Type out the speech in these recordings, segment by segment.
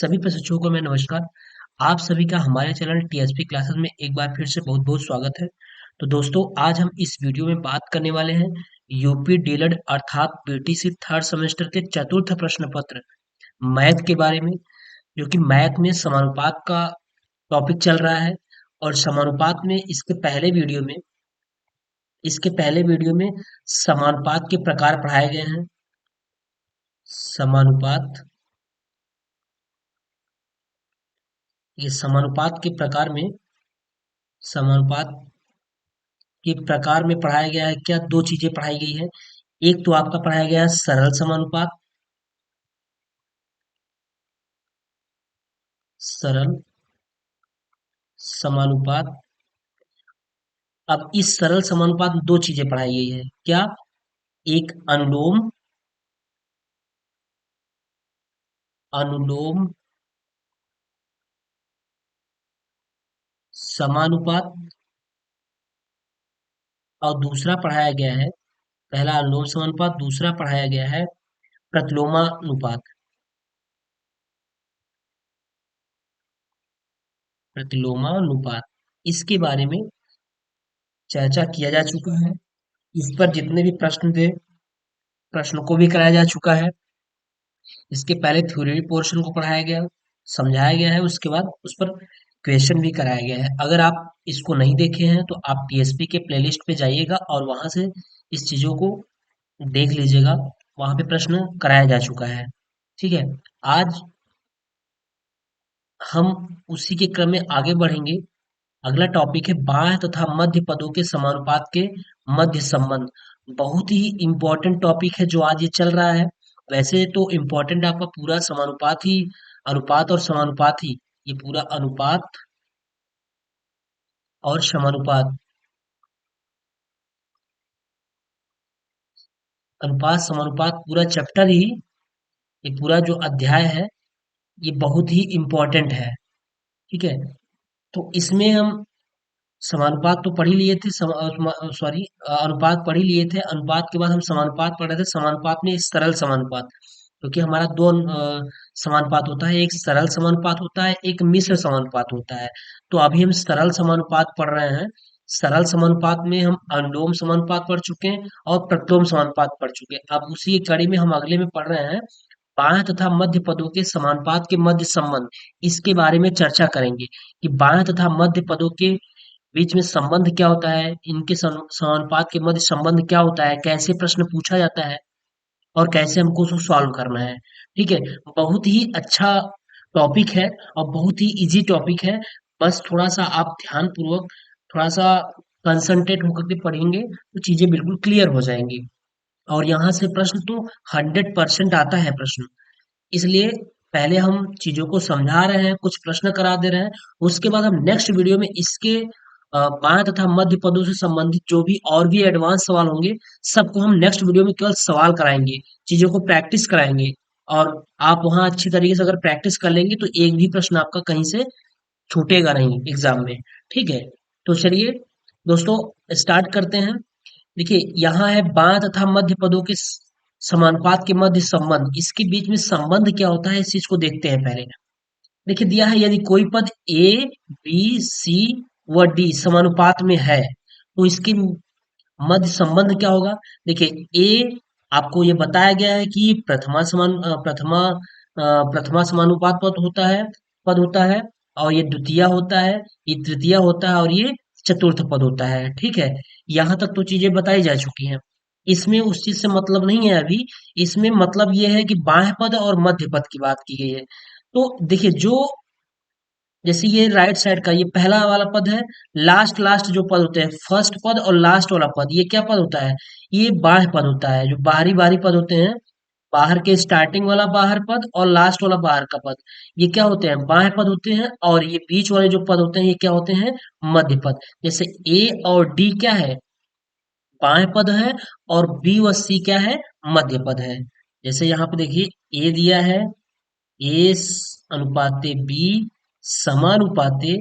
सभी प्रशिक्षुओं को मैं नमस्कार। आप सभी का हमारे चैनल टीएसपी क्लासेस में एक बार फिर से बहुत बहुत स्वागत है। तो दोस्तों, आज हम इस वीडियो में बात करने वाले हैं यूपी डीएलएड अर्थात बीटीसी थर्ड सेमेस्टर के चतुर्थ प्रश्न पत्र मैथ के बारे में, जो कि मैथ में समानुपात का टॉपिक चल रहा है। और समानुपात में इसके पहले वीडियो में समानुपात के प्रकार पढ़ाए गए हैं। समानुपात ये समानुपात के प्रकार में पढ़ाया गया है। क्या दो चीजें पढ़ाई गई है। एक तो आपका पढ़ाया गया है सरल समानुपात। सरल समानुपात। अब इस सरल समानुपात में दो चीजें पढ़ाई गई है। क्या? एक अनुलोम अनुलोम समानुपात, और दूसरा पढ़ाया गया है, पहला अनुलोम समानुपात, दूसरा पढ़ाया गया है प्रतिलोमानुपात। प्रतिलोमानुपात इसके बारे में चर्चा किया जा चुका है। इस पर जितने भी प्रश्न थे, प्रश्नों को भी कराया जा चुका है। इसके पहले थ्योरी पोर्शन को पढ़ाया गया, समझाया गया है, उसके बाद उस पर क्वेश्चन भी कराया गया है। अगर आप इसको नहीं देखे हैं तो आप टीएसपी के प्लेलिस्ट पे जाइएगा और वहां से इस चीजों को देख लीजिएगा। वहां पे प्रश्न कराया जा चुका है। ठीक है। आज हम उसी के क्रम में आगे बढ़ेंगे। अगला टॉपिक है बाह्य तथा मध्य पदों के समानुपात के मध्य संबंध। बहुत ही इंपॉर्टेंट टॉपिक है जो आज ये चल रहा है। वैसे तो इम्पोर्टेंट आपका पूरा समानुपात ही, अनुपात और समानुपात ही, ये पूरा अनुपात और समानुपात, अनुपात समानुपात पूरा चैप्टर ही, ये पूरा जो अध्याय है, ये बहुत ही इम्पोर्टेंट है। ठीक है। तो इसमें हम समानुपात तो पढ़ ही लिए थे, सॉरी, अनुपात पढ़ ही लिए थे। अनुपात के बाद हम समानुपात पढ़ रहे थे। समानुपात में सरल समानुपात, क्योंकि हमारा दो समानुपात होता है, एक सरल समानुपात होता है, एक मिश्र समानुपात होता है। तो अभी हम सरल समानुपात पढ़ रहे हैं। सरल समानुपात में हम अनुलोम समानुपात पढ़ चुके हैं और प्रतिलोम समानुपात पढ़ चुके हैं। अब उसी की कड़ी में हम अगले में पढ़ रहे हैं बाह्य तथा मध्य पदों के समानुपात के मध्य संबंध। इसके बारे में चर्चा करेंगे कि बाह्य तथा मध्य पदों के बीच में संबंध क्या होता है, इनके समानुपात के मध्य संबंध क्या होता है, कैसे प्रश्न पूछा जाता है और कैसे हमको उसको सॉल्व करना है। ठीक है। बहुत ही अच्छा टॉपिक है और बहुत ही इजी टॉपिक है। बस थोड़ा सा आप ध्यान पूर्वक, थोड़ा सा कंसंट्रेट होकर के पढ़ेंगे तो चीजें बिल्कुल क्लियर हो जाएंगी। और यहाँ से प्रश्न तो 100% आता है प्रश्न। इसलिए पहले हम चीजों को समझा रहे हैं, कुछ प्रश्न करा दे रहे हैं। उसके बाद हम नेक्स्ट वीडियो में इसके बाएं तथा मध्य पदों से संबंधित जो भी और भी एडवांस सवाल होंगे, सबको हम नेक्स्ट वीडियो में केवल सवाल कराएंगे, चीजों को प्रैक्टिस कराएंगे। और आप वहां अच्छी तरीके से अगर प्रैक्टिस कर लेंगे तो एक भी प्रश्न आपका कहीं से छूटेगा नहीं एग्जाम में। ठीक है। तो चलिए दोस्तों, स्टार्ट करते हैं। देखिए, यहाँ है बाएं तथा मध्य पदों के समानुपात के मध्य संबंध। इसके बीच में संबंध क्या होता है, इस चीज को देखते हैं पहले। देखिए, दिया है यदि कोई पद ए, बी, सी व डी समानुपात में है तो इसके मध्य संबंध क्या होगा। देखिए, ए आपको ये बताया गया है कि प्रथमा समानुपात पद होता है, और ये द्वितीय होता है, ये तृतीय होता है, और ये चतुर्थ पद होता है। ठीक है। यहाँ तक तो चीजें बताई जा चुकी हैं। इसमें उस चीज से मतलब नहीं है अभी। इसमें मतलब ये है कि बाह्य पद और मध्य पद की बात की गई है। तो देखिए, जो जैसे ये राइट साइड का ये पहला वाला पद है, लास्ट लास्ट जो पद होते हैं, फर्स्ट पद और लास्ट वाला पद, ये क्या पद होता है, ये बाह्य पद होता है। जो बाहरी बाहरी पद होते हैं, बाहर के स्टार्टिंग वाला बाहर पद और लास्ट वाला बाहर का पद, ये क्या होते हैं, बाह्य पद होते हैं। और ये बीच वाले जो पद होते हैं, ये क्या होते हैं, मध्य पद। जैसे ए और डी क्या है, बाएं पद है, और बी व सी क्या है, मध्य पद है। जैसे यहाँ पे देखिए, ए दिया है, ए अनुपाते बी समानुपाते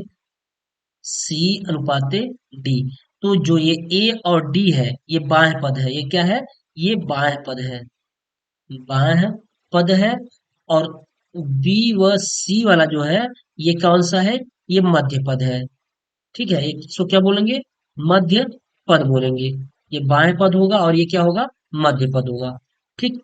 सी अनुपाते डी। तो जो ये ए और डी है, ये बाएं पद है। ये क्या है, ये बाएं पद है, बाएं पद है। और बी व सी वाला जो है ये कौन सा है, ये मध्य पद है। ठीक है, इसको क्या बोलेंगे, मध्य पद बोलेंगे। ये बाएं पद होगा और ये क्या होगा, मध्य पद होगा। ठीक।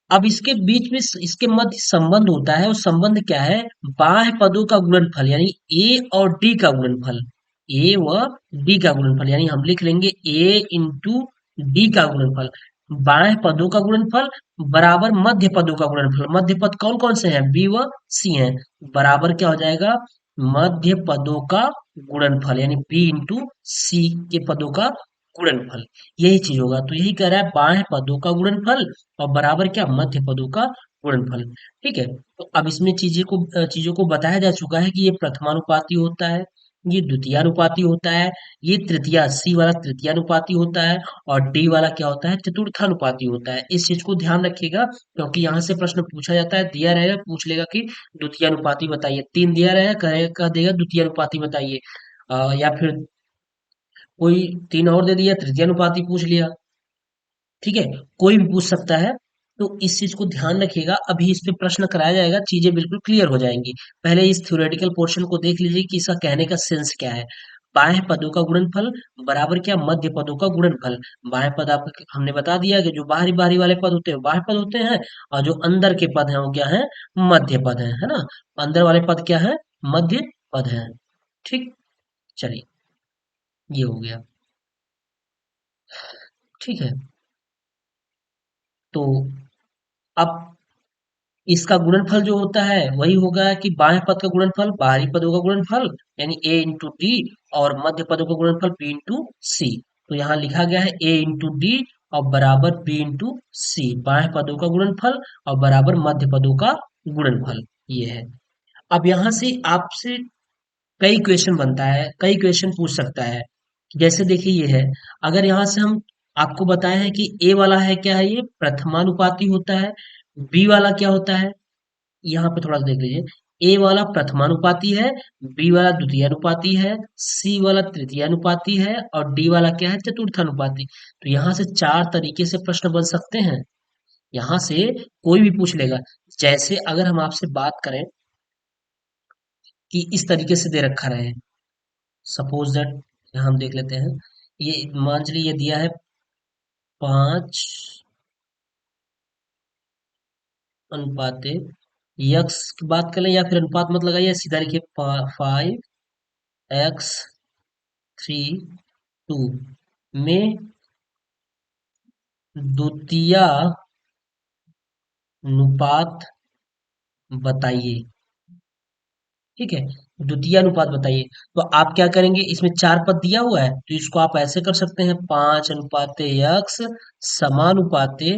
अब इसके बीच में इसके मध्य संबंध होता है, वो संबंध क्या है, बाह्य पदों का गुणनफल यानी ए और डी का गुणनफल। ए व डी का गुणनफल यानी हम लिख लेंगे ए इंटू डी का गुणनफल। बाह्य पदों का गुणनफल बराबर मध्य पदों का गुणनफल। मध्य पद कौन कौन से हैं, बी व सी हैं। बराबर क्या हो जाएगा, मध्य पदों का गुणनफल यानी बी इंटू सी के पदों का गुणनफल। यही चीज होगा, तो यही कह रहा है बाह्य पदों का गुणनफल और बराबर क्या, मध्य पदों का गुणनफल। ठीक है, तो अब इसमें चीजों को बताया जा चुका है कि ये प्रथमानुपाती होता है, ये द्वितीयानुपाती होता है, ये तृतीया सी वाला तृतीयानुपाती होता है, और डी वाला क्या होता है, चतुर्थानुपाती होता है। इस चीज को ध्यान रखिएगा, क्योंकि यहाँ से प्रश्न पूछा जाता है, दिया रहेगा पूछ लेगा कि द्वितीयानुपाती बताइए, तीन दिया रहेगा कह देगा द्वितीयानुपाती बताइए। या फिर कोई तीन और दे दिया, तृतीयानुपाती पूछ लिया। ठीक है, कोई भी पूछ सकता है। तो इस चीज को ध्यान रखिएगा, अभी इस पे प्रश्न कराया जाएगा, चीजें बिल्कुल क्लियर हो जाएंगी। पहले इस थ्योरेटिकल पोर्शन को देख लीजिए कि इसका कहने का सेंस क्या है। बाह्य पदों का गुणनफल बराबर क्या, मध्य पदों का गुणनफल। बाह्य पद आपको हमने बता दिया कि जो बाहरी बाहरी वाले पद होते हैं बाह्य पद होते हैं, और जो अंदर के पद हैं वो क्या है, मध्य पद है ना। अंदर वाले पद क्या है, मध्य पद है। ठीक, चलिए ये हो गया। ठीक है, तो अब इसका गुणनफल जो होता है वही होगा कि बाह्य पद का गुणनफल बाहरी पदों का गुणनफल यानी ए इंटू डी, और मध्य पदों का गुणनफल बी इंटू सी। तो यहाँ लिखा गया है ए इंटू डी और बराबर बी इंटू सी, बाह्य पदों का गुणनफल और बराबर मध्य पदों का गुणनफल, ये है। अब यहाँ से आपसे कई क्वेश्चन बनता है, कई क्वेश्चन पूछ सकता है। जैसे देखिए ये है, अगर यहाँ से हम आपको बताए हैं कि ए वाला है क्या है, ये प्रथमानुपाती होता है, बी वाला क्या होता है, यहाँ पे थोड़ा सा देख लीजिए, ए वाला प्रथमानुपाती है, बी वाला द्वितीयानुपाती है, सी वाला तृतीयानुपाती है, और डी वाला क्या है, चतुर्थानुपाती। तो यहाँ से चार तरीके से प्रश्न बन सकते हैं। यहाँ से कोई भी पूछ लेगा। जैसे अगर हम आपसे बात करें कि इस तरीके से दे रखा रहे, सपोज दैट हम देख लेते हैं, ये मान चलिए ये दिया है 5 अनुपाते यक्स की बात करें, या फिर अनुपात मत लगाइए, सीधा लिखिए 5x3 2 में द्वितीयानुपात बताइए। ठीक है, द्वितीयानुपात बताइए। तो आप क्या करेंगे, इसमें चार पद दिया हुआ है तो इसको आप ऐसे कर सकते हैं, 5 अनुपाते यक्स समानुपाते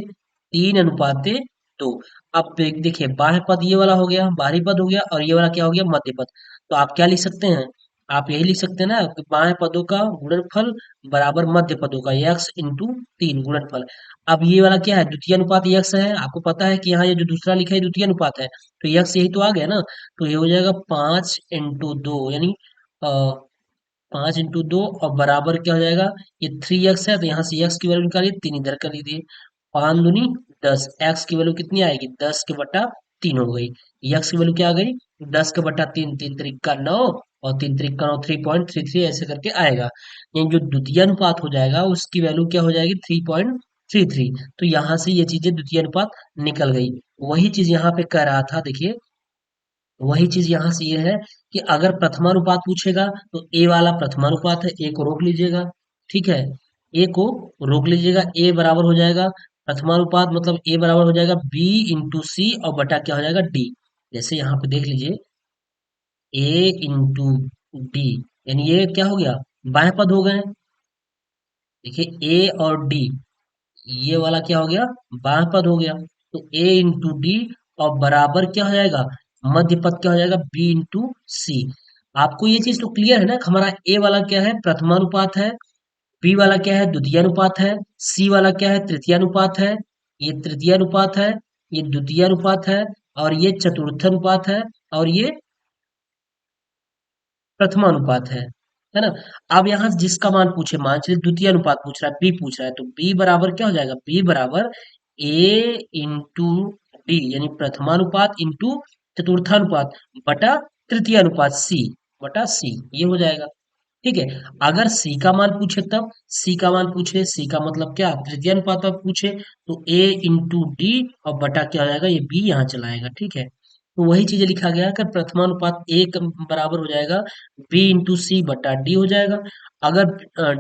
3 अनुपाते 2। अब देखिए बाह्य पद ये वाला हो गया, बाहरी पद हो गया, और ये वाला क्या हो गया, मध्य पद। तो आप क्या लिख सकते हैं, आप यही लिख सकते हैं ना कि बाह्य पदों का गुणनफल बराबर मध्य पदों का यक्स इंटू 3 गुणनफल। अब ये वाला क्या है, द्वितीय अनुपात यक्स है, आपको पता है कि यहाँ ये जो दूसरा लिखा है द्वितीय अनुपात है, तो यक्स यही तो आ गया ना। तो ये हो जाएगा 5 इंटू 2 यानी 5 इंटू 2, और बराबर क्या हो जाएगा, ये 3x है तो यहाँ से x की वैल्यू निकालिए, 3 इधर कर लीजिए, 5 दूनी 10, x की वैल्यू कितनी आएगी, 10 के बटा 3 हो गई। x की वैल्यू क्या आ गई, 10 के बटा 3, 3 त्रिक का 9, और 3 त्रिक का 9 3.33 ऐसे करके आएगा। यानी जो द्वितीय अनुपात हो जाएगा उसकी वैल्यू क्या हो जाएगी, 3.33। तो यहाँ से ये चीजें द्वितीय अनुपात निकल गई। वही चीज यहाँ पे कह रहा था, देखिए वही चीज यहाँ से ये है कि अगर प्रथमानुपात पूछेगा तो ए वाला प्रथमानुपात है, ए को रोक लीजिएगा। ठीक है, ए को रोक लीजिएगा, ए बराबर हो जाएगा प्रथमानुपात, मतलब ए बराबर हो जाएगा बी इंटू सी और बटा क्या हो जाएगा, डी। जैसे यहाँ पे देख लीजिए, ए इंटू डी यानी ये क्या हो गया, बाएं पद हो गए। देखिए ए और डी, ये वाला क्या हो गया, बाएं पद हो गया। तो ए इंटू डी और बराबर क्या हो जाएगा, मध्य पद क्या हो जाएगा, बी इंटू सी। आपको ये चीज तो क्लियर है ना, हमारा ए वाला क्या है, प्रथमानुपात है, बी वाला क्या है, द्वितीयानुपात है, सी वाला क्या है, तृतीयानुपात है, ये तृतीयानुपात है, ये द्वितीयानुपात है, और ये चतुर्थानुपात है, और ये प्रथमानुपात है ना। अब यहाँ जिसका मान पूछे, मान चलिए द्वितीय अनुपात पूछ रहा है, बी पूछ रहा है, तो बी बराबर क्या हो जाएगा, बी बराबर ए इंटू डी यानी प्रथमानुपात इंटू चतुर्थानुपात बटा तृतीयानुपात सी बटा सी, ये हो जाएगा। ठीक है। अगर सी का मान पूछे तब, सी का मान पूछे, सी का मतलब क्या, तृतीय अनुपात अब पूछे, तो ए इंटू डी और बटा क्या हो जाएगा, ये बी यहाँ चलाएगा। ठीक है। तो वही चीजें लिखा गया है कि प्रथमानुपात ए बराबर हो जाएगा बी इंटू सी बटा डी हो जाएगा। अगर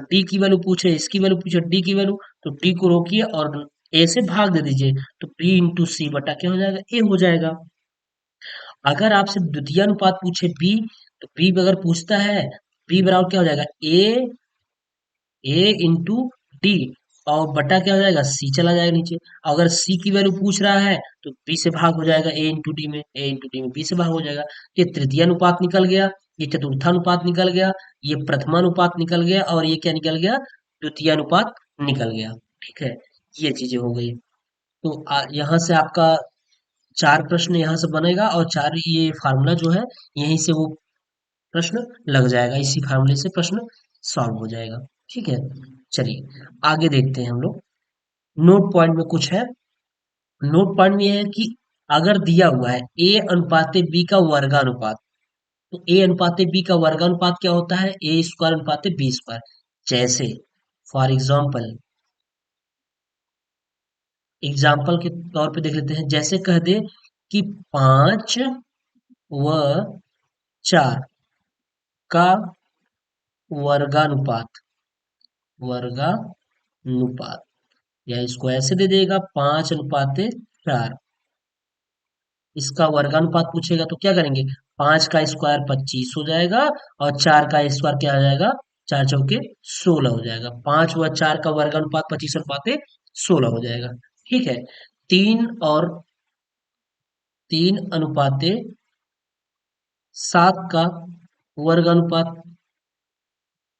डी की वैल्यू पूछे, इसकी वैल्यू पूछे, डी की वैल्यू, तो डी को रोकिए और ए से भाग दे दीजिए, तो बी इंटू सी बटा क्या हो जाएगा, ए हो जाएगा। अगर आपसे द्वितीय अनुपात पूछे बी, तो बी अगर पूछता है, बी बराबर क्या हो जाएगा, ए इंटू डी और बटा क्या हो जाएगा, सी चला जाएगा नीचे। अगर सी की वैल्यू पूछ रहा है, तो बी से भाग हो जाएगा ए इंटू डी में, ए इंटू डी में बी से भाग हो जाएगा। ये तृतीय अनुपात निकल गया, ये चतुर्थानुपात निकल गया, ये प्रथमानुपात निकल गया, और ये क्या निकल गया, द्वितीय अनुपात निकल गया। ठीक है। ये चीजें हो गई। तो यहाँ से आपका चार प्रश्न यहाँ से बनेगा, और चार ये फार्मूला जो है, यहीं से वो प्रश्न लग जाएगा, इसी फार्मूले से प्रश्न सॉल्व हो जाएगा। ठीक है। चलिए आगे देखते हैं हम लोग। नोट पॉइंट में कुछ है। नोट पॉइंट में यह है कि अगर दिया हुआ है ए अनुपाते बी का वर्गानुपात, तो ए अनुपाते बी का वर्गानुपात क्या होता है, ए स्क्वायर अनुपाते बी स्क्वायर। जैसे फॉर एग्जाम्पल, एग्जाम्पल के तौर पे देख लेते हैं। जैसे कह दे कि 5 व 4 का वर्गानुपात, वर्गानुपात, या इसको ऐसे दे देगा 5:4। इसका वर्गानुपात पूछेगा तो क्या करेंगे, 5 का स्क्वायर 25 हो जाएगा, और 4 का स्क्वायर क्या आ जाएगा, 4 चौके 16 हो जाएगा। 5 व 4 का वर्गानुपात 25:16 हो जाएगा। ठीक है। तीन और 3:7 का वर्गानुपात,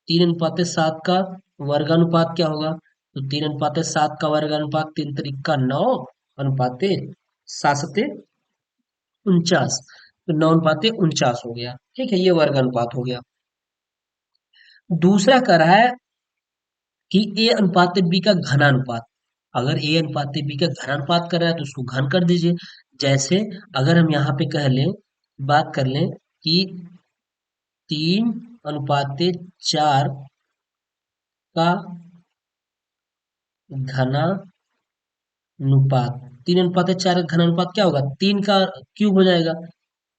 3:7 का वर्गानुपात क्या होगा, तो 3:7 का वर्गानुपात 3 3 9 अनुपाते 7 7 49, तो 9:49 हो गया। ठीक है, ये वर्ग अनुपात हो गया। दूसरा कह रहा है कि ए अनुपात बी का घनानुपात। अगर ए अनुपात बी का घनानुपात कर रहा है, तो उसको घन कर दीजिए। जैसे अगर हम यहाँ पे कह लें, बात कर लें कि 3:4 का घनानुपात, 3:4 का घनानुपात क्या होगा, 3 का क्यूब हो जाएगा,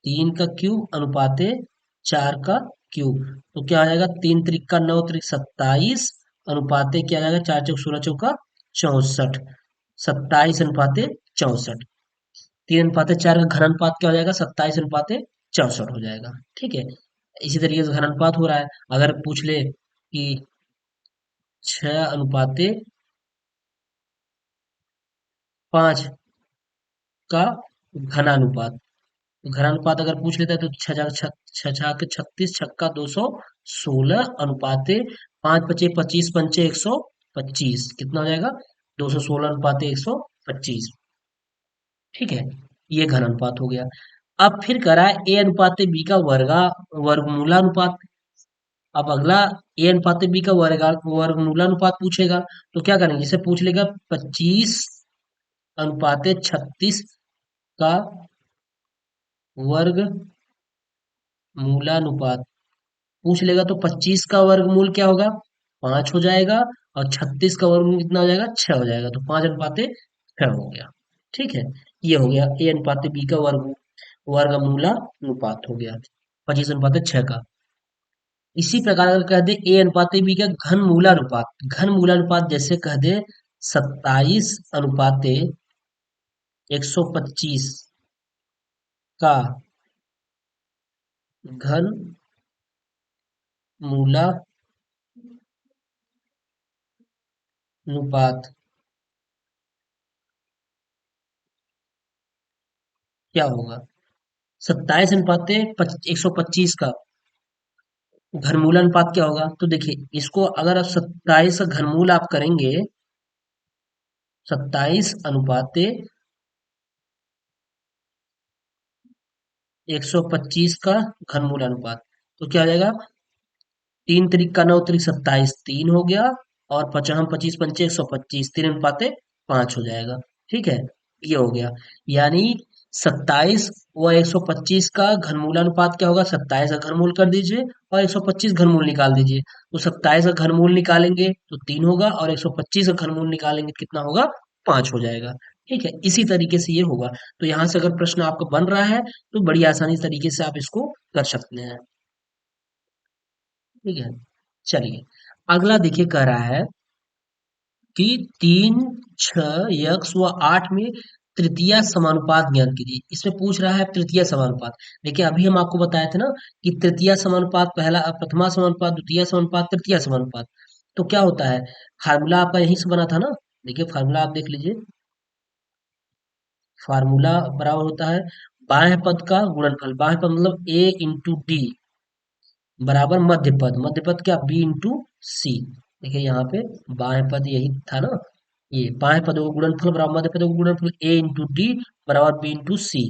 3 का क्यूब अनुपाते 4 का क्यूब, तो क्या आ जाएगा, 3 3 9 27 अनुपाते क्या आ जाएगा, 4 चौक 16 चौका 64, 27:64। 3:4 का घनानुपात क्या हो जाएगा, 27:64 हो जाएगा। ठीक है। इसी तरीके से घनानुपात हो रहा है। अगर पूछ ले कि 6:5 का घनानुपात, तो घनानुपात अगर पूछ लेता है तो छह छह के 36, छक्का 216 अनुपाते 5 5 25 125, कितना हो जाएगा, 216 अनुपाते 125। ठीक है। ये घन अनुपात हो गया। अब फिर करा ए अनुपाते बी का वर्गमूलानुपात। अब अगला ए अनुपाते बी का वर्गमूलानुपात पूछेगा, तो क्या करेंगे, इसे पूछ लेगा 25:36 का वर्ग मूलानुपात पूछ लेगा, तो 25 का वर्गमूल क्या होगा, 5 हो जाएगा, और 36 का वर्गमूल कितना हो जाएगा, 6 हो जाएगा, तो 5:6 हो गया। ठीक है। ये हो गया ए अनुपात बी का वर्गमूलानुपात हो गया, 25:6 का। इसी प्रकार अगर कह दे ए अनुपात बी का घन मूलानुपात, घन मूलानुपात जैसे कह दे 27:125 का घन मूलानुपात क्या होगा, 27:125 का घनमूल अनुपात क्या होगा, तो देखिए इसको अगर आप 27 का घनमूल आप करेंगे, 27:125 का घनमूल अनुपात, तो क्या हो जाएगा, 3 3 9 27, 3 हो गया, और 25 25 पंचे 125, 3:5 हो जाएगा। ठीक है। ये हो गया, यानी 27 व 125 का घनमूलानुपात क्या होगा? 27 का घनमूल कर दीजिए और 125 घनमूल निकाल दीजिए। तो 27 का घनमूल निकालेंगे तो 3 होगा और 125 का घनमूल निकालेंगे तो कितना होगा? 5 हो जाएगा। ठीक है, इसी तरीके से ये होगा। तो यहाँ से अगर प्रश्न आपका बन रहा है तो बड़ी आसानी तरीके से आप इसको कर सकते हैं। ठीक है, चलिए अगला देखिए कह रहा है कि 3, 6, यक्स व 8 में तृतीय समानुपात ज्ञात कीजिए। इसमें पूछ रहा है तृतीय समानुपात। देखिए अभी हम आपको बताए थे ना कि तृतीय समानुपात पहला, प्रथमा समानुपात, द्वितीय समानुपात, तृतीय समानुपात। तो क्या होता है? फार्मूला आपका यहीं से बना था ना। देखिए फार्मूला आप देख लीजिए। फार्मूला बराबर होता है बाह्य पद का गुणनफल। बाह्य पद मतलब ए इंटू डी बराबर मध्य पद। मध्य पद क्या? बी इंटू सी। देखिए यहाँ पे बाह्य पद यही था ना। ये बाह्य पदों का गुणनफल बराबर मध्य पदों का गुणनफल ए इंटू डी बराबर बी इंटू सी।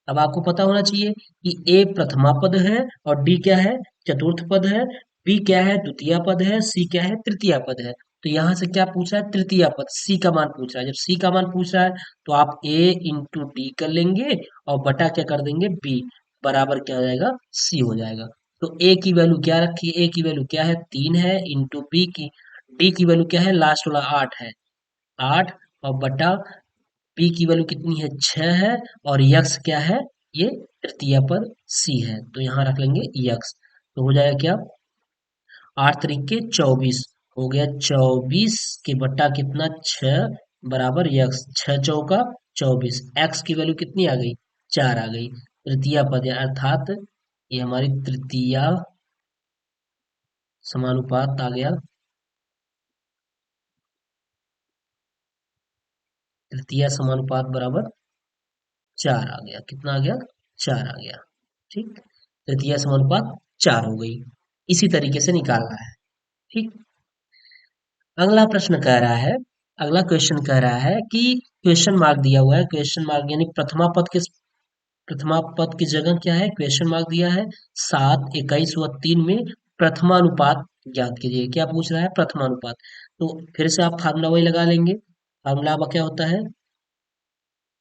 अब आपको पता होना चाहिए कि ए प्रथमा पद है और डी क्या है? चतुर्थ पद है। बी क्या है? द्वितीय पद है। सी क्या है? तृतीय पद है। तो यहाँ से क्या पूछ रहा है? तृतीय पद सी का मान पूछ रहा है। जब सी का मान पूछ रहा है तो आप ए इंटू डी कर लेंगे और बटा क्या कर देंगे? बी बराबर क्या हो जाएगा? सी हो जाएगा। तो ए की वैल्यू क्या रखी है? ए की वैल्यू क्या है? 3 है इंटू बी की, डी की वैल्यू क्या है? लास्ट वाला 8 है। 8 और बटा पी की वैल्यू कितनी है? 6 है। और यक्स क्या है? ये तृतीय पद सी है। तो यहाँ रख लेंगे यक्स। तो हो जाएगा क्या? 8 तरीके 24 हो गया। 24 के बट्टा कितना? 6 बराबर यक्स। 6 चौका 24। एक्स की वैल्यू कितनी आ गई? 4 आ गई। तृतीय पद है अर्थात ये हमारी तृतीय समानुपात आ गया। तृतीय समानुपात बराबर 4 आ गया। कितना आ गया? 4 आ गया। ठीक, तृतीय समानुपात 4 हो गई। इसी तरीके से निकालना है। ठीक, अगला प्रश्न कह रहा है, अगला क्वेश्चन कह रहा है कि क्वेश्चन मार्क दिया हुआ है। क्वेश्चन मार्क यानी प्रथमा पद की जगह क्या है? क्वेश्चन मार्क दिया है। 7, 21 व 3 में प्रथमानुपात ज्ञात कीजिए। क्या पूछ रहा है? प्रथमानुपात। तो फिर से आप फार्मूला वही लगा लेंगे। फार्मूला आपका क्या होता है?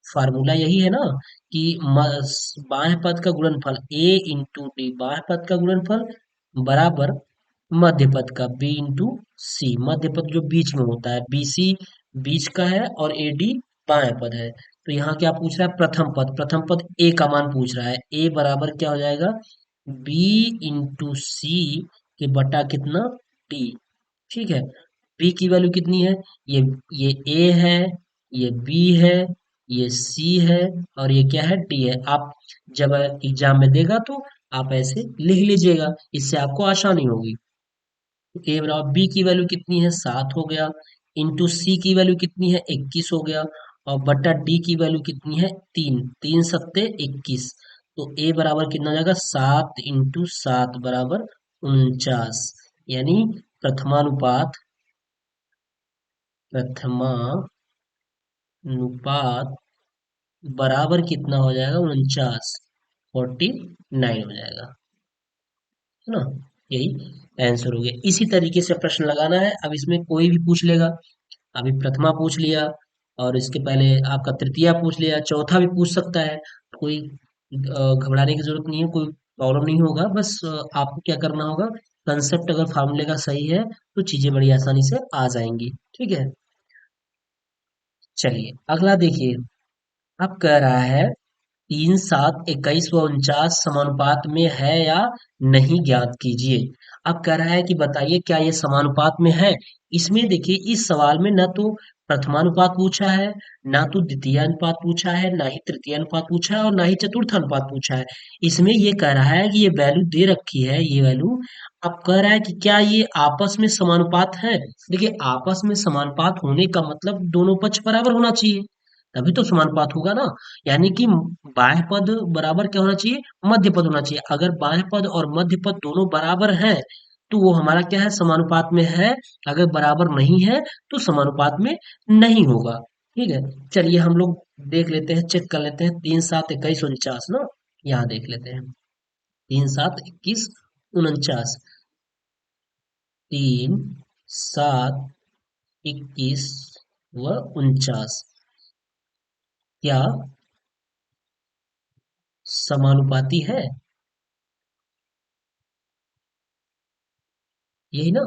फार्मूला यही है ना कि बाह्य पद का गुणनफल a इंटू डी, बाह्य पद का गुणनफल बराबर मध्य पद का b इंटू सी। मध्य पद जो बीच में होता है, bc बीच का है और ad बाह्य पद है। तो यहाँ क्या पूछ रहा है? प्रथम पद। प्रथम पद a का मान पूछ रहा है। a बराबर क्या हो जाएगा? b इंटू सी के बटा कितना? d। ठीक है, बी की वैल्यू कितनी है? ये ये ए है, ये बी है, ये सी है और ये क्या है? डी है। आप जब एग्जाम में देगा तो आप ऐसे लिख लीजिएगा, इससे आपको आसानी होगी। ए बराबर बी की वैल्यू कितनी है? 7 हो गया। इंटू सी की वैल्यू कितनी है? 21 हो गया। और बटा डी की वैल्यू कितनी है? 3। 3 सत्ते 21। तो ए बराबर कितना हो जाएगा? 7 इंटू 7 बराबर 49। यानी प्रथमानुपात, प्रथमानुपात बराबर कितना हो जाएगा? 49। 49 हो जाएगा, है ना। यही आंसर हो गया। इसी तरीके से प्रश्न लगाना है। अब इसमें कोई भी पूछ लेगा। अभी प्रथमा पूछ लिया और इसके पहले आपका तृतीया पूछ लिया, चौथा भी पूछ सकता है। कोई घबराने की जरूरत नहीं है, कोई प्रॉब्लम नहीं होगा। बस आपको क्या करना होगा? कंसेप्ट अगर फार्मूले का सही है तो चीजें बड़ी आसानी से आ जाएंगी। ठीक है, चलिए अगला देखिए। अब कह रहा है 3, 7, 21 व 49 समानुपात में है या नहीं ज्ञात कीजिए। अब कह रहा है कि बताइए क्या ये समानुपात में है। इसमें देखिए इस सवाल में ना तो प्रथमानुपात पूछा है, ना तो द्वितीय अनुपात पूछा है, ना ही तृतीय अनुपात पूछा है और ना ही चतुर्थ अनुपात पूछा है। इसमें ये कह रहा है कि ये वैल्यू दे रखी है, ये वैल्यू। अब कह रहा है कि क्या ये आपस में समानुपात है। देखिए आपस में समानुपात होने का मतलब दोनों पक्ष बराबर होना चाहिए, तभी तो समानुपात होगा ना। यानी कि बाह्य पद बराबर क्या होना चाहिए? मध्य पद होना चाहिए। अगर बाह्य पद और मध्य पद दोनों बराबर हैं तो वो हमारा क्या है? समानुपात में है। अगर बराबर नहीं है तो समानुपात में नहीं होगा। ठीक है, चलिए हम लोग देख लेते हैं, चेक कर लेते हैं। 3, 7, 21, 49 ना, यहाँ देख लेते हैं। 3, 7, 21, 49। 3, 7, 21 व 49। क्या समानुपाती है, यही ना।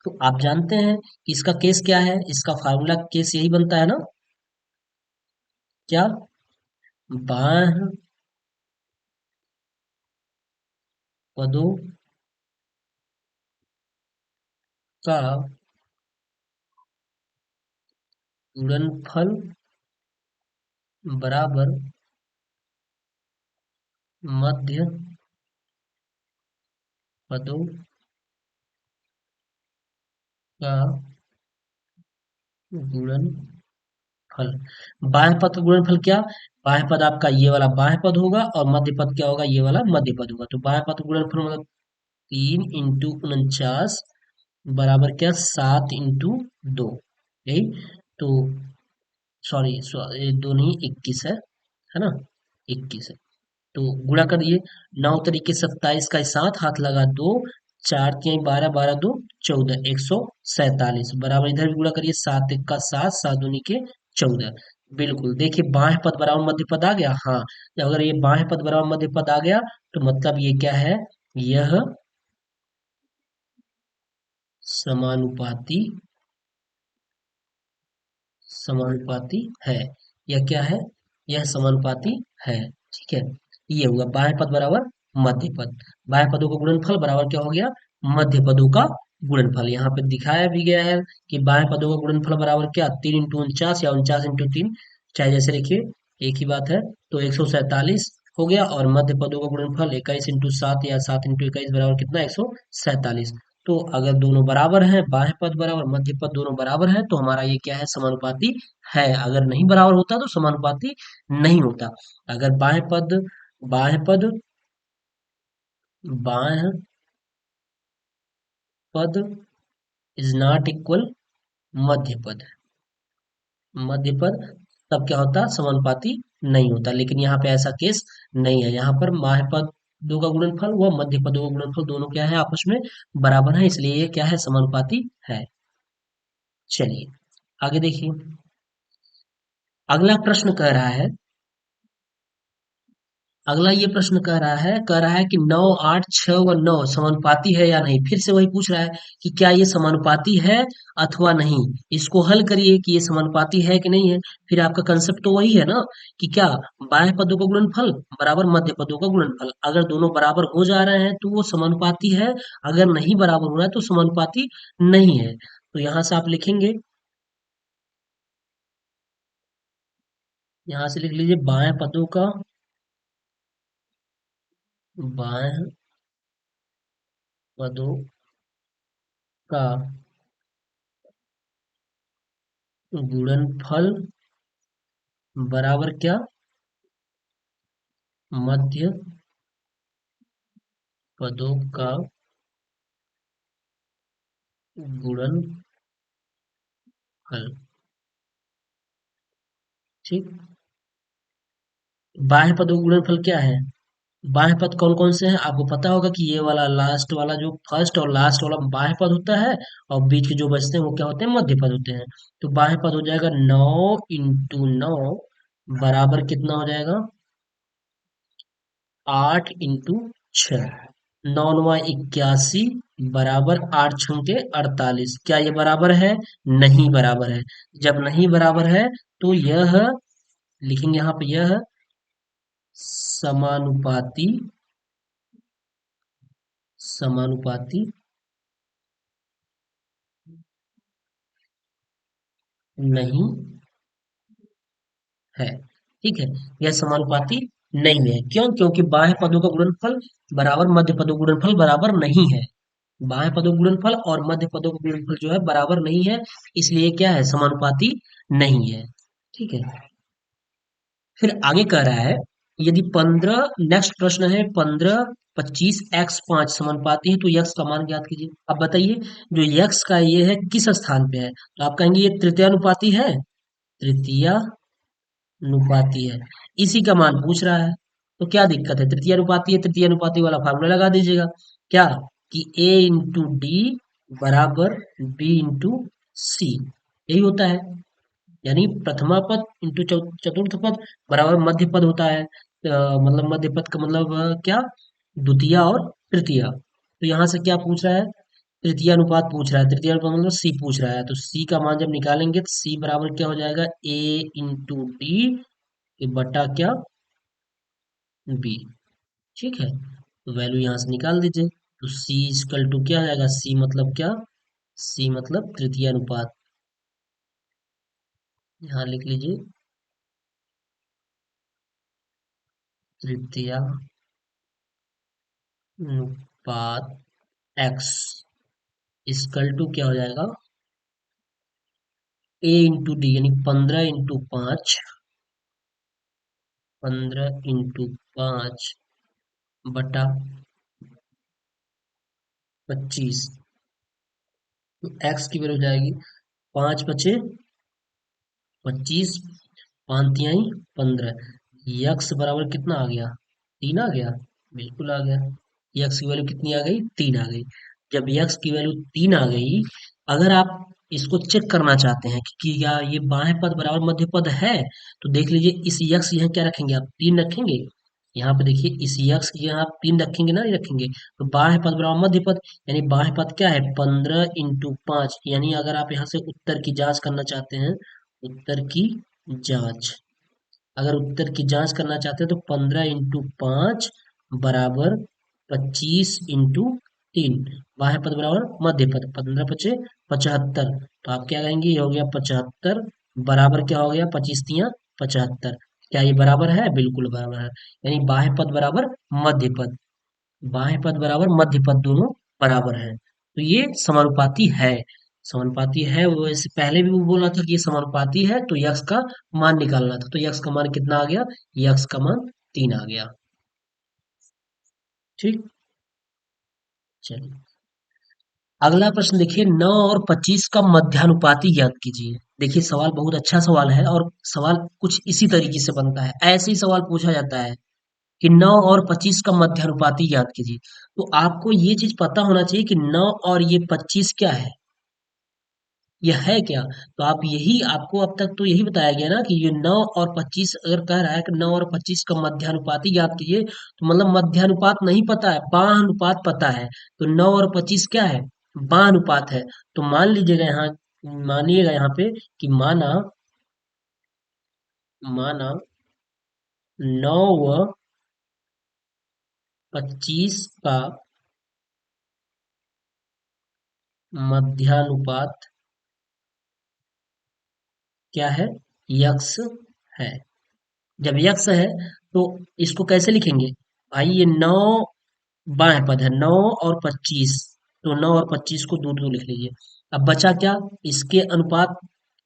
तो आप जानते हैं कि इसका केस क्या है, इसका फार्मूला केस यही बनता है ना, क्या, बाह्य पदों का गुणनफल बराबर मध्य पदों का गुणनफल। बाह्य पद का गुणनफल क्या, बाह्य पद आपका ये वाला बाह्य पद होगा और मध्य पद क्या होगा, ये वाला मध्य पद होगा। तो बाह्य पद का गुणनफल मतलब 3 × 49 बराबर क्या, 7 × 2, यही। तो सॉरी, ये दो नहीं 21 है ना, 21 है। तो गुणा करिए, 9 × 27 का 7, हाथ लगा 2, 4 × 3 = 12, 12 × 2 = 14, 147 बराबर, इधर भी गुणा करिए, 7 × 1 = 7, 7 × 2 = 14। बिल्कुल, देखिए बाह्य पद बराबर मध्य पद आ गया, हाँ। अगर ये बाह्य पद बराबर मध्य पद आ गया तो मतलब ये क्या है, यह समानुपाती, समानुपाती है। यह क्या है, यह समानुपाती है, ठीक है। ये हुआ बाह्य पद बराबर मध्य पद, बाह्य पदों का गुणनफल बराबर क्या हो गया, मध्य पदों का गुणनफल। यहाँ पे दिखाया भी गया है कि बाह्य पदों का गुणनफल बराबर क्या, 3 × 49 या 49 × 3, चाहे जैसे लिखिए, एक ही बात है। तो 147 हो गया, और मध्य पदों का गुणनफल 21 × 7 या 7 × 21 बराबर कितना, 147। तो अगर दोनों बराबर हैं, बाह्य पद बराबर मध्य पद दोनों बराबर हैं, तो हमारा ये क्या है, समानुपाती है। अगर नहीं बराबर होता तो समानुपाती नहीं होता। अगर बाह्य पद बाह्य पद इज नॉट इक्वल मध्य पद, मध्य पद तब क्या होता, समानुपाती नहीं होता। लेकिन यहाँ पे ऐसा केस नहीं है, यहाँ पर बाह्य पदों का गुणनफल व मध्य पदों का गुणनफल दोनों क्या है, आपस में बराबर है, इसलिए ये क्या है, समानुपाती है। चलिए आगे देखिए, अगला प्रश्न कह रहा है, अगला ये प्रश्न कह रहा है कि 9, 8, 6 व 9 समानुपाती है या नहीं। फिर से वही पूछ रहा है कि क्या ये समानुपाती है अथवा नहीं। इसको हल करिए कि ये समानुपाती है कि नहीं है। फिर आपका कंसेप्ट तो वही है ना, कि क्या, बाह्य पदों का गुणनफल बराबर मध्य पदों का गुणनफल। अगर दोनों बराबर हो जा रहे हैं तो वो समानुपाती है, अगर नहीं बराबर हो रहा है तो समानुपाती नहीं है। तो यहाँ से आप लिखेंगे, यहाँ से लिख लीजिए, बाह्य पदों का, बाह्य पदों का गुणनफल बराबर क्या, मध्य पदों का गुणनफल, ठीक। बाह्य पदों का गुणनफल क्या है, बाह्य पद कौन कौन से हैं आपको पता होगा कि ये वाला लास्ट वाला, जो फर्स्ट और लास्ट वाला बाह्य पद होता है, और बीच के जो बचते हैं वो क्या होते हैं, मध्य पद होते हैं। तो बाह्य पद हो जाएगा 9 × 9 बराबर कितना हो जाएगा, 8 × 6, 9 × 9 = 81 बराबर 8 × 6 = 48। क्या ये बराबर है, नहीं बराबर है। जब नहीं बराबर है तो यह लिखेंगे, यहाँ पे यह समानुपाती, समानुपाती नहीं है, ठीक है। यह समानुपाती नहीं है, क्यों, क्योंकि बाह्य पदों का गुणनफल बराबर मध्य पदों का गुणनफल बराबर नहीं है। बाह्य पदों का गुणनफल और मध्य पदों का गुणनफल जो है बराबर नहीं है, इसलिए क्या है, समानुपाती नहीं है, ठीक है। फिर आगे कह रहा है, यदि 15, नेक्स्ट प्रश्न है, 15, 25 x 5 समानुपाती है तो यक्स का मान ज्ञात कीजिए। अब बताइए, जो यक्स का ये है किस स्थान पे है, तो आप कहेंगे ये तृतीय अनुपाती है, तृतीय अनुपाती है, इसी का मान पूछ रहा है। तो क्या दिक्कत है, तृतीय अनुपाती है, तृतीय अनुपाती वाला फार्मूला लगा दीजिएगा, क्या, कि a × d बराबर b × c, यही होता है। यानी प्रथमा पद इंटू चतुर्थ पद बराबर मध्य पद होता है। मतलब मध्य पद का मतलब क्या, द्वितीय और तृतीय। तो यहाँ से क्या पूछ रहा है, तृतीय अनुपात पूछ रहा है, तृतीय अनुपात मतलब सी पूछ रहा है, तो सी का मान जब निकालेंगे तो सी बराबर क्या हो जाएगा, ए इंटू डी बटा क्या, बी। ठीक है, तो वैल्यू यहाँ से निकाल दीजिए, तो सी इक्वल टू क्या आ जाएगा, सी मतलब क्या, सी मतलब तृतीय अनुपात, यहाँ लिख लीजिए, तृतीय अनुपात एक्स इक्वल टू क्या हो जाएगा, ए इंटू डी यानी 15 इंटू 5, 15 इंटू 5 बटा 25। तो एक्स की वैल्यू हो जाएगी 5 × 5 = 25, 5 × 3 = 15, यक्स बराबर कितना आ गया, 3 आ गया, बिल्कुल आ गया। यक्स की वैल्यू कितनी आ गई, 3 आ गई। जब यक्स की वैल्यू 3 आ गई, अगर आप इसको चेक करना चाहते हैं कि क्या ये बाएं पद बराबर मध्य पद है, तो देख लीजिए इस यक्स यहाँ क्या रखेंगे आप, 3 रखेंगे। यहाँ पे देखिए इस यक्स की यहाँ आप 3 रखेंगे ना, नहीं रखेंगे, तो बाएं पद बराबर मध्य पद, यानी बाएं पद क्या है, 15 × 5, यानी अगर आप यहाँ से उत्तर की जांच करना चाहते हैं, उत्तर की जांच, अगर उत्तर की जांच करना चाहते हैं तो 15 × 5 बराबर 25 × 3, बाह्य पद बराबर मध्य पद, 15 × 5 = 75, तो आप क्या कहेंगे, ये हो गया 75 बराबर क्या हो गया, 25 × 3 = 75। क्या ये बराबर है, बिल्कुल बराबर है, यानी बाह्य पद बराबर मध्य पद, बाह्य पद बराबर मध्य पद दोनों बराबर है, तो ये समानुपाती है। समानुपाती है, वो इससे पहले भी वो बोला था कि ये समानुपाती है, तो यक्स का मान निकालना था, तो यक्स का मान कितना आ गया, यक्स का मान 3 आ गया। ठीक, चलिए अगला प्रश्न देखिए, 9 और 25 का मध्यानुपाती ज्ञात कीजिए। देखिए सवाल बहुत अच्छा सवाल है, और सवाल कुछ इसी तरीके से बनता है, ऐसे ही सवाल पूछा जाता है कि 9 और 25 का मध्यानुपाती ज्ञात कीजिए। तो आपको ये चीज पता होना चाहिए कि 9 और ये 25 क्या है, यह है क्या। तो आप यही, आपको अब तक तो यही बताया गया ना कि ये 9 और 25 अगर कह रहा है कि 9 और 25 का मध्यानुपाती ज्ञात कीजिए, तो मतलब मध्यानुपात नहीं पता है, बाहानुपात पता है। तो 9 और 25 क्या है, बाहानुपात है। तो मान लीजिएगा यहाँ, मानिएगा यहाँ पे कि माना, माना 9 व 25 का मध्यानुपात क्या है, यक्स है। जब यक्स है तो इसको कैसे लिखेंगे, भाई ये 9 बाएं पद है, 9 और 25, तो 9 और 25 को दूर दूर लिख लीजिए। अब बचा क्या, इसके अनुपात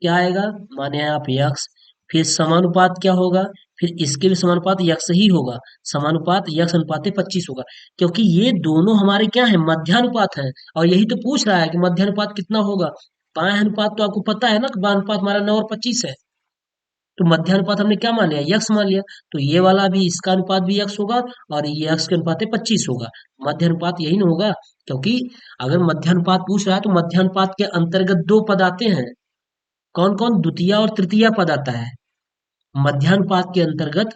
क्या आएगा, माने आप यक्स, फिर समानुपात क्या होगा, फिर इसके भी समानुपात यक्स ही होगा, समानुपात यक्स अनुपात 25 होगा, क्योंकि ये दोनों हमारे क्या है, मध्यानुपात है। और यही तो पूछ रहा है कि मध्यानुपात कितना होगा, बाएं अनुपात तो आपको पता है ना कि बाएं अनुपात हमारा 9 और 25 है, तो मध्यानुपात हमने क्या मान लिया, यक्स मान लिया, तो ये वाला भी, इसका अनुपात भी यक्स होगा, और ये यक्स के अनुपात 25 होगा, मध्यानुपात यही ना होगा। क्योंकि अगर मध्यानुपात पूछ रहा है तो मध्यानुपात के अंतर्गत दो पद आते हैं, कौन कौन, द्वितीय और तृतीय पद आता है मध्यानुपात के अंतर्गत।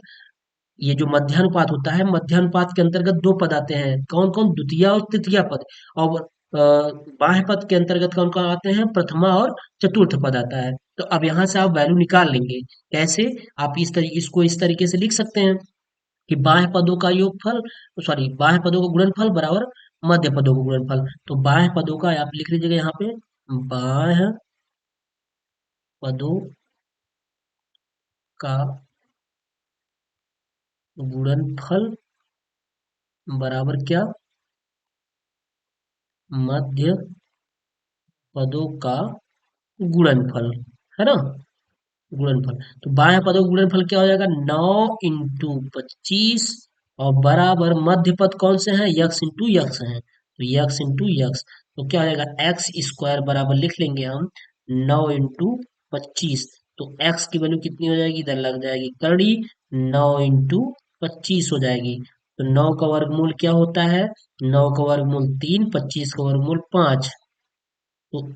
ये जो मध्यानुपात होता है, मध्यानुपात के अंतर्गत दो पद आते हैं, कौन कौन, द्वितीय और तृतीय पद। और बाह्य पद के अंतर्गत कौन कौन आते हैं, प्रथमा और चतुर्थ पद आता है। तो अब यहाँ से आप वैल्यू निकाल लेंगे, कैसे, आप इस तरीके, इसको इस तरीके से लिख सकते हैं कि बाह्य पदों का योगफल, सॉरी बाह्य पदों का गुणनफल बराबर मध्य पदों का गुणनफल। तो बाह्य पदों का आप लिख लीजिएगा यहाँ पे, बाह्य पदों का गुणनफल बराबर क्या, मध्य पदों का गुणनफल, है ना, गुणनफल। तो बाएं पदों का गुणनफल क्या हो जाएगा, 9 × 25, और बराबर मध्य पद कौन से हैं, यक्स इंटू यक्स हैं, तो यक्स इंटू यक्स, तो क्या हो जाएगा, एक्स स्क्वायर बराबर लिख लेंगे हम 9 × 25, तो एक्स की वैल्यू कितनी हो जाएगी, इधर लग जाएगी कड़ी, 9 × 25 हो जाएगी। तो 9 का वर्गमूल क्या होता है, 9 का वर्गमूल 3, 25 का वर्गमूल 5, तो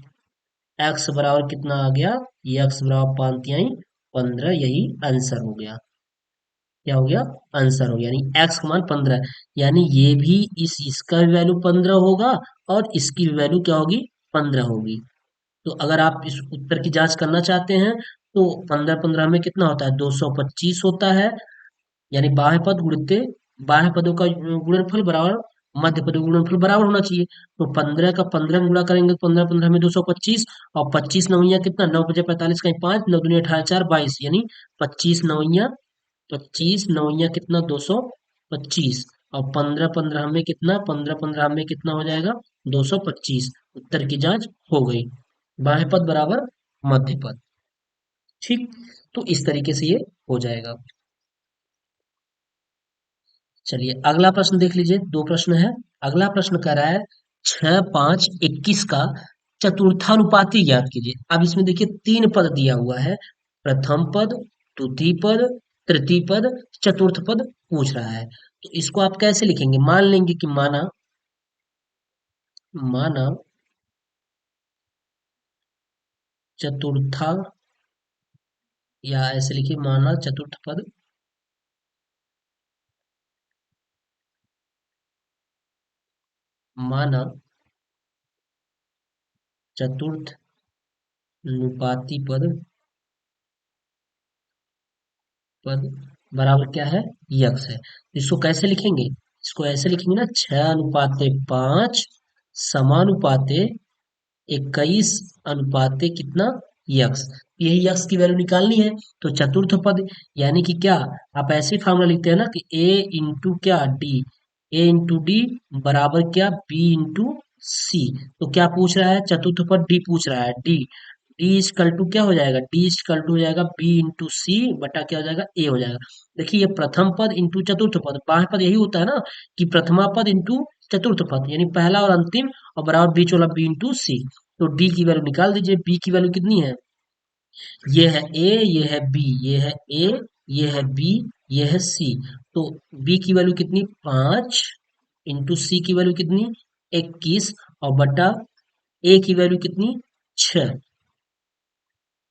एक्स बराबर कितना आ गया, एक्स बराबर 5 × 3 = 15, यही आंसर हो गया। क्या हो गया, आंसर हो गया, यानी एक्स का मान 15, यानी ये भी इसका भी वैल्यू 15 होगा और इसकी भी वैल्यू क्या होगी, 15 होगी। तो अगर आप इस उत्तर की जांच करना चाहते हैं तो 15 15 में कितना होता है, 225 होता है, यानी बाह्य पद गुणित बाह्य पदों का गुणनफल बराबर मध्य पदों का गुणनफल बराबर होना चाहिए। तो 15 का 15 में गुणा करेंगे, 15 15 में 225, और 25 नवैया कितना, 9 बजे 45 कहीं 5, 9 दूनी 18 4 22, यानी 25 नवैया कितना, 225, और 15 15 में कितना, 15 15 में कितना हो जाएगा, 225। उत्तर की जांच हो गई, बाह्य पद बराबर मध्य पद। ठीक, तो इस तरीके से ये हो जाएगा। चलिए अगला प्रश्न देख लीजिए, दो प्रश्न है। अगला प्रश्न कह रहा है 6 5 21 का चतुर्थानुपाती ज्ञात कीजिए। अब इसमें देखिए तीन पद दिया हुआ है, प्रथम पद, द्वितीय पद, तृतीय पद, चतुर्थ पद पूछ रहा है। तो इसको आप कैसे लिखेंगे, मान लेंगे कि माना, माना चतुर्था, या ऐसे लिखिए माना चतुर्थ पद, माना चतुर्थ अनुपाती पद, पद बराबर क्या है, यक्स है। तो इसको कैसे लिखेंगे, इसको ऐसे लिखेंगे ना, 6 अनुपाते 5 समानुपाते 21 अनुपाते कितना, यक्स। यही यक्स की वैल्यू निकालनी है। तो चतुर्थ पद यानी कि क्या, आप ऐसे फॉर्मूला लिखते हैं ना कि ए इंटू क्या, डी, ए इंटू डी बराबर क्या, बी इंटू सी। तो क्या पूछ रहा है, चतुर्थ पद डी पूछ रहा है, डी, डी इजकल टू क्या हो जाएगा, डी इजकल टू हो जाएगा बी इंटू सी बटा क्या हो जाएगा, ए हो जाएगा। देखिए ये प्रथम पद इंटू चतुर्थ पद, बाह्य पद यही होता है ना कि प्रथमा पद इंटू चतुर्थ पद, यानी पहला और अंतिम, और बराबर बीच वाला बी इंटू सी। तो डी की वैल्यू निकाल दीजिए, बी की वैल्यू कितनी है, ये है ए, ये है बी, ये है ए, ये है बी, ये है सी। तो बी की वैल्यू कितनी, 5, इंटू सी की वैल्यू कितनी, 21, और बटा ए की वैल्यू कितनी, 6।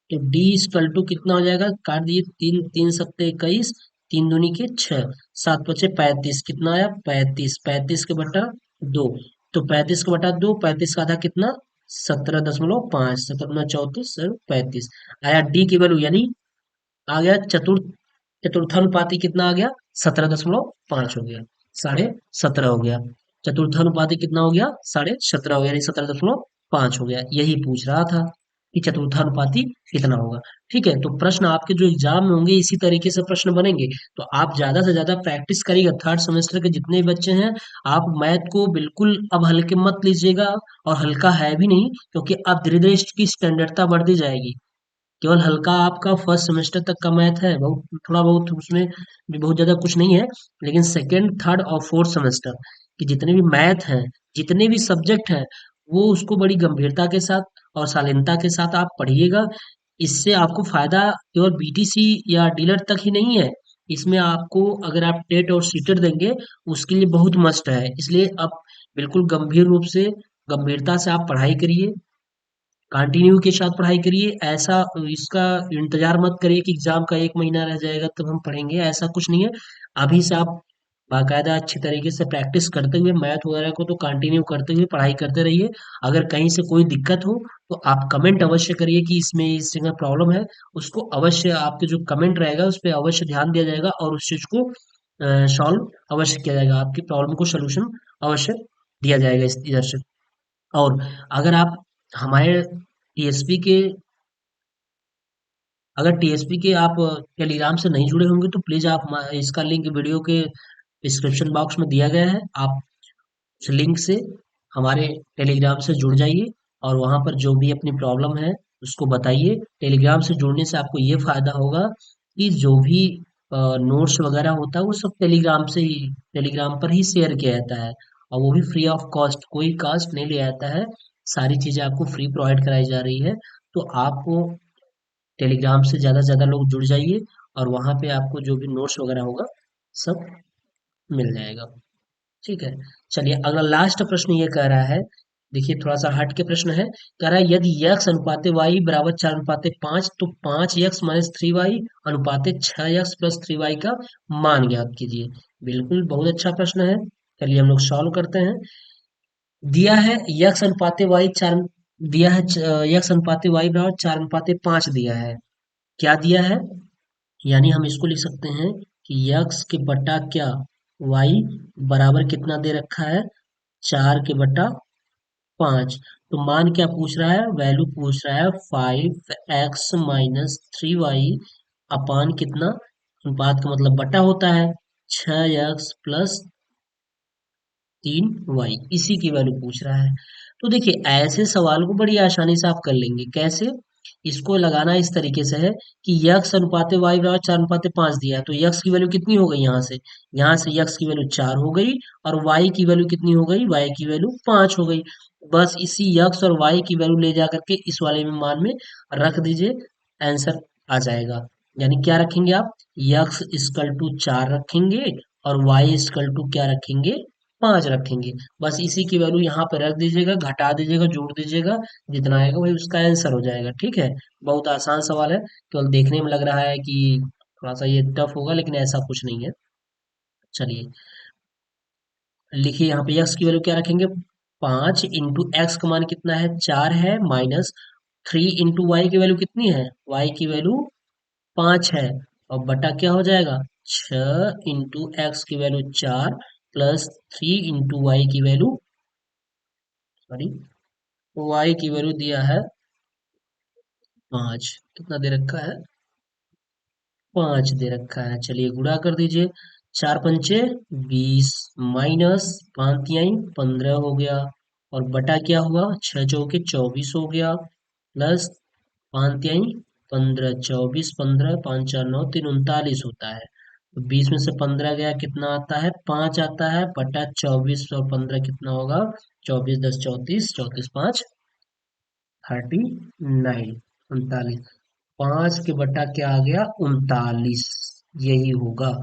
तो डी इक्वल टू कितना हो जाएगा, काट दिए, तीन तीन सत्ते 21, तीन दूनी के 6, 7 5 35, कितना आया, 35, 35 के बटा 2, तो 35 के बटा 2, 35 का आधा कितना, 17.5, 17 × 34 35 आया डी की वैल्यू, यानी आ गया चतुर्थानुपाती कितना आ गया, 17.5 हो गया, 17.5 हो गया। चतुर्थानुपाती कितना हो गया, 17.5 हो गया, यानी 17.5 हो गया। यही पूछ रहा था कि चतुर्थानुपाती कितना होगा। ठीक है, तो प्रश्न आपके जो एग्जाम में होंगे इसी तरीके से प्रश्न बनेंगे। तो आप ज्यादा से ज्यादा प्रैक्टिस करिएगा, थर्ड सेमेस्टर के जितने भी बच्चे हैं, आप मैथ को बिल्कुल अब हल्के मत लीजिएगा, और हल्का है भी नहीं, क्योंकि अब धीरे धीरे इसकी स्टैंडर्डता बढ़ती जाएगी। केवल हल्का आपका फर्स्ट सेमेस्टर तक का मैथ है, बहुत थोड़ा बहुत उसमें भी बहुत ज्यादा कुछ नहीं है, लेकिन सेकेंड थर्ड और फोर्थ सेमेस्टर के जितने भी मैथ हैं, जितने भी सब्जेक्ट हैं, वो उसको बड़ी गंभीरता के साथ और शालीनता के साथ आप पढ़िएगा। इससे आपको फायदा केवल बीटीसी या डीलर तक ही नहीं है, इसमें आपको अगर आप टेट और सीटेट देंगे उसके लिए बहुत मस्ट है। इसलिए आप बिल्कुल गंभीर रूप से, गंभीरता से आप पढ़ाई करिए, कंटिन्यू के साथ पढ़ाई करिए। ऐसा इसका इंतजार मत करिए कि एग्जाम का एक महीना रह जाएगा तब हम पढ़ेंगे, ऐसा कुछ नहीं है। अभी से आप बाकायदा अच्छी तरीके से प्रैक्टिस करते हुए मैथ वगैरह को तो कंटिन्यू करते हुए पढ़ाई करते रहिए। अगर कहीं से कोई दिक्कत हो तो आप कमेंट अवश्य करिए कि इसमें इस जगह प्रॉब्लम है, उसको अवश्य आपके जो कमेंट रहेगा उस पर अवश्य ध्यान दिया जाएगा और उस चीज को सॉल्व अवश्य किया जाएगा, आपकी प्रॉब्लम को सोल्यूशन अवश्य दिया जाएगा इस इधर से। और अगर आप हमारे टीएसपी के अगर टीएसपी के आप टेलीग्राम से नहीं जुड़े होंगे तो प्लीज आप इसका लिंक वीडियो के डिस्क्रिप्शन बॉक्स में दिया गया है, आप उस लिंक से हमारे टेलीग्राम से जुड़ जाइए और वहां पर जो भी अपनी प्रॉब्लम है उसको बताइए। टेलीग्राम से जुड़ने से आपको ये फायदा होगा कि जो भी नोट्स वगैरह होता है वो सब टेलीग्राम से ही, टेलीग्राम पर ही शेयर किया जाता है, और वो भी फ्री ऑफ कॉस्ट, कोई कॉस्ट नहीं लिया जाता है, सारी चीजें आपको फ्री प्रोवाइड कराई जा रही है। तो आपको टेलीग्राम से ज़्यादा से ज़्यादा लोग जुड़ जाइए, और वहाँ पे आपको जो भी नोट्स वगैरह होगा सब मिल जाएगा। ठीक है, चलिए अगला लास्ट प्रश्न ये कह रहा है देखिए थोड़ा सा हट के प्रश्न है, कह रहा है यदि यक्स अनुपाते वाई बराबर 4 अनुपाते 5, तो 5x - 3y अनुपाते 6x+3y का मान ज्ञात कीजिए। बिल्कुल बहुत अच्छा प्रश्न है। चलिए हम लोग सॉल्व करते हैं। दिया है यक्स अनुपाते वाई चार, दिया है यक्स अनुपाते वाई बराबर 4 अनुपाते 5 दिया है। क्या दिया है, यानी हम इसको लिख सकते हैं कि यक्स के बटा क्या, वाई बराबर कितना दे रखा है, 4 के बटा 5। तो मान क्या पूछ रहा है, वैल्यू पूछ रहा है 5x - 3y अपान कितना, अनुपात का मतलब बटा होता है 6x+3y, इसी की वैल्यू पूछ रहा है। तो देखिए ऐसे सवाल को बड़ी आसानी से आप कर लेंगे। कैसे, इसको लगाना इस तरीके से है कि यक्स अनुपाते वाई बराबर 4 अनुपाते 5 दिया है, तो यक्स की वैल्यू कितनी हो गई, यहाँ से यक्स की वैल्यू 4 हो गई, और वाई की वैल्यू कितनी हो गई, वाई की वैल्यू 5 हो गई। बस इसी यक्स और वाई की वैल्यू ले जा करके इस वाले में मान में रख दीजिए, आंसर आ जाएगा। यानी क्या रखेंगे आप, यक्स इक्वल टू 4 रखेंगे, और वाई इक्वल टू क्या रखेंगे, 5 रखेंगे। बस इसी की वैल्यू यहाँ पे रख दीजिएगा, घटा दीजिएगा, जोड़ दीजिएगा, जितना आएगा वही उसका आंसर हो जाएगा। ठीक है, बहुत आसान सवाल है, केवल देखने में लग रहा है कि थोड़ा सा ये टफ होगा, लेकिन ऐसा कुछ नहीं है। चलिए लिखिए, यहाँ पे एक्स की वैल्यू क्या रखेंगे, 5 × एक्स का मान कितना है, 4 है, माइनस 3 × वाई की वैल्यू कितनी है, वाई की वैल्यू 5 है, और बटा क्या हो जाएगा, 6 × एक्स की वैल्यू 4 प्लस 3 × वाई की वैल्यू, सॉरी, वाई की वैल्यू दिया है 5, कितना दे रखा है, 5 दे रखा है। चलिए गुणा कर दीजिए, 4 × 5 = 20, माइनस 5 × 3 = 15 हो गया, और बटा क्या हुआ, 6 × 4 = 24 हो गया, प्लस 5 × 3 = 15, 24, 15, 5 × 4 = 9, 3 × 39 होता है। तो 20 में से 15 गया, कितना आता है, 5 आता है, बटा 24 और 15 कितना होगा, 24 × 10 = 34, 34 × 5 = 39, 39। 5 के बटा क्या आ गया, 39, यही होगा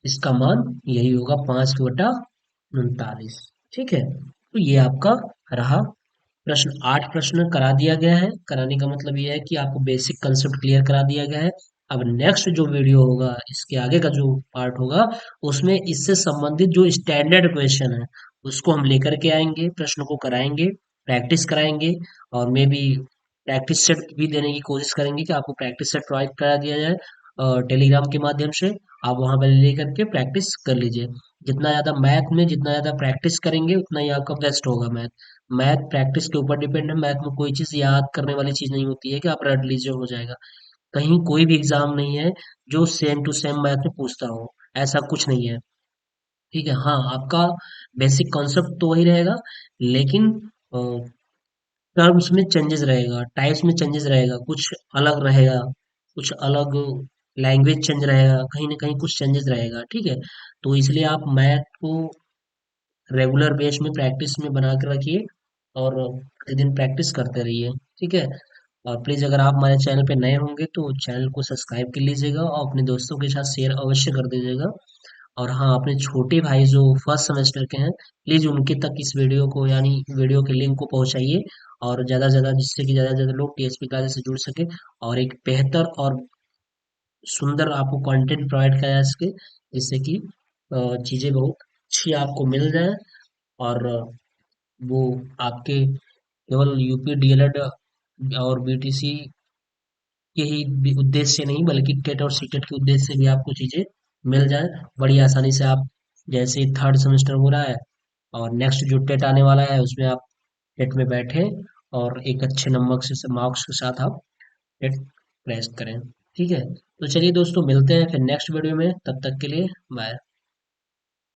इसका मान, यही होगा 5 के बटा 39। ठीक है, तो ये आपका रहा प्रश्न। 8 प्रश्न करा दिया गया है। कराने का मतलब ये है कि आपको बेसिक कंसेप्ट क्लियर करा दिया गया है। अब नेक्स्ट जो वीडियो होगा, इसके आगे का जो पार्ट होगा, उसमें इससे संबंधित जो स्टैंडर्ड क्वेश्चन है उसको हम लेकर के आएंगे, प्रश्न को कराएंगे, प्रैक्टिस कराएंगे, और मे बी प्रैक्टिस सेट भी देने की कोशिश करेंगे कि आपको प्रैक्टिस सेट प्रोवाइड करा दिया जाए टेलीग्राम के माध्यम से। आप वहां पर ले करके प्रैक्टिस कर लीजिए। जितना ज़्यादा मैथ में जितना ज़्यादा प्रैक्टिस करेंगे, उतना ही आपका बेस्ट होगा। मैथ मैथ प्रैक्टिस के ऊपर डिपेंड है। मैथ में कोई चीज़ याद करने वाली चीज़ नहीं होती है कि आप रट लीजिए हो जाएगा। कहीं कोई भी एग्जाम नहीं है जो सेम टू सेम मैथ में पूछता हो, ऐसा कुछ नहीं है। ठीक है, हाँ आपका बेसिक कॉन्सेप्ट तो वही रहेगा, लेकिन टर्म्स में चेंजेस रहेगा, टाइप्स में चेंजेस रहेगा, कुछ अलग रहेगा, कुछ अलग लैंग्वेज चेंज रहेगा, कहीं ना कहीं कुछ चेंजेस रहेगा। ठीक है, तो इसलिए आप मैथ को रेगुलर बेस में प्रैक्टिस में बना कर रखिए, और प्रतिदिन प्रैक्टिस करते रहिए। ठीक है, और प्लीज़ अगर आप हमारे चैनल पे नए होंगे तो चैनल को सब्सक्राइब कर लीजिएगा, और अपने दोस्तों के साथ शेयर अवश्य कर दीजिएगा। और हाँ, अपने छोटे भाई जो फर्स्ट सेमेस्टर के हैं, प्लीज़ उनके तक इस वीडियो को, यानी वीडियो के लिंक को पहुंचाइए, और ज़्यादा से ज़्यादा, जिससे कि ज़्यादा से ज़्यादा लोग टीएसपी क्लासेस से जुड़ सके, और एक बेहतर और सुंदर आपको कंटेंट प्रोवाइड किया जा सके, जिससे कि चीज़ें बहुत अच्छी आपको मिल जाए, और वो आपके केवल यूपी डीएलएड और बीटीसी के ही उद्देश्य से नहीं, बल्कि टेट और सीटेट के उद्देश्य से भी आपको चीज़ें मिल जाए बड़ी आसानी से। आप जैसे थर्ड सेमेस्टर हो रहा है, और नेक्स्ट जो टेट आने वाला है, उसमें आप टेट में बैठे, और एक अच्छे नंबर से मार्क्स के साथ आप टेट क्रैश करें। ठीक है, तो चलिए दोस्तों, मिलते हैं फिर नेक्स्ट वीडियो में, तब तक के लिए बाय।